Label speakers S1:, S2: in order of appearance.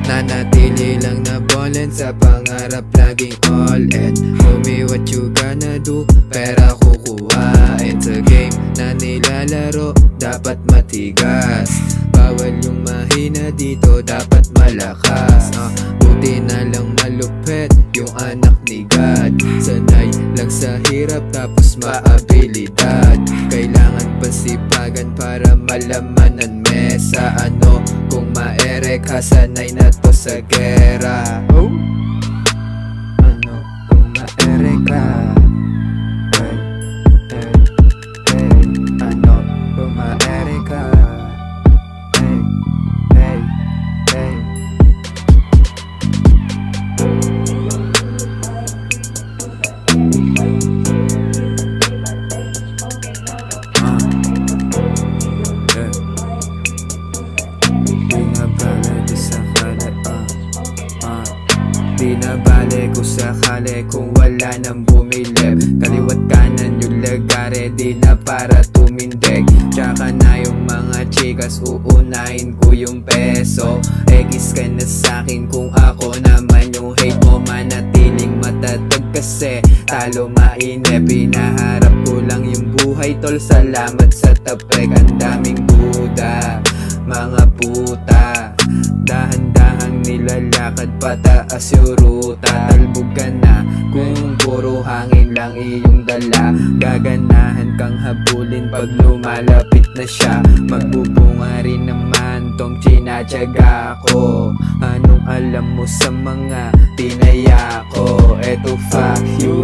S1: Nanatili lang na ballin' sa pangarap laging all in. Show me what you gonna do, pera kukuha. It's a game na nilalaro, dapat matigas. Bawal yung mahina dito, dapat malakas. Buti na lang malupit yung anak ni God. Sanay lang sa hirap tapos maabilidad. Kailangan pasipagan para malamanan mesa. Ano kung maere ka, sanay na to sa gera. Ano kung maere ka? Ano kung maere ka? Di na bale kung sakali kung wala nang bumilip. Kaliwat kanan yung lagare, di na para tumindig. Tsaka na yung mga chikas, uunahin ko yung peso. Egis ka na sa'kin kung ako naman yung hate mo. Manatiling matatag kasi talo mainip. Pinaharap ko lang yung buhay tol, salamat sa tapek. Ang daming duda, mga puta, dahan-dahang nilalakad pataas yung ruta. Talbog ka na kung puro hangin lang iyong dala. Gaganahan kang habulin pag lumalapit na siya. Magbubunga rin naman tong tsinatsaga ko. Anong alam mo sa mga tinaya ko? Eto fuck you.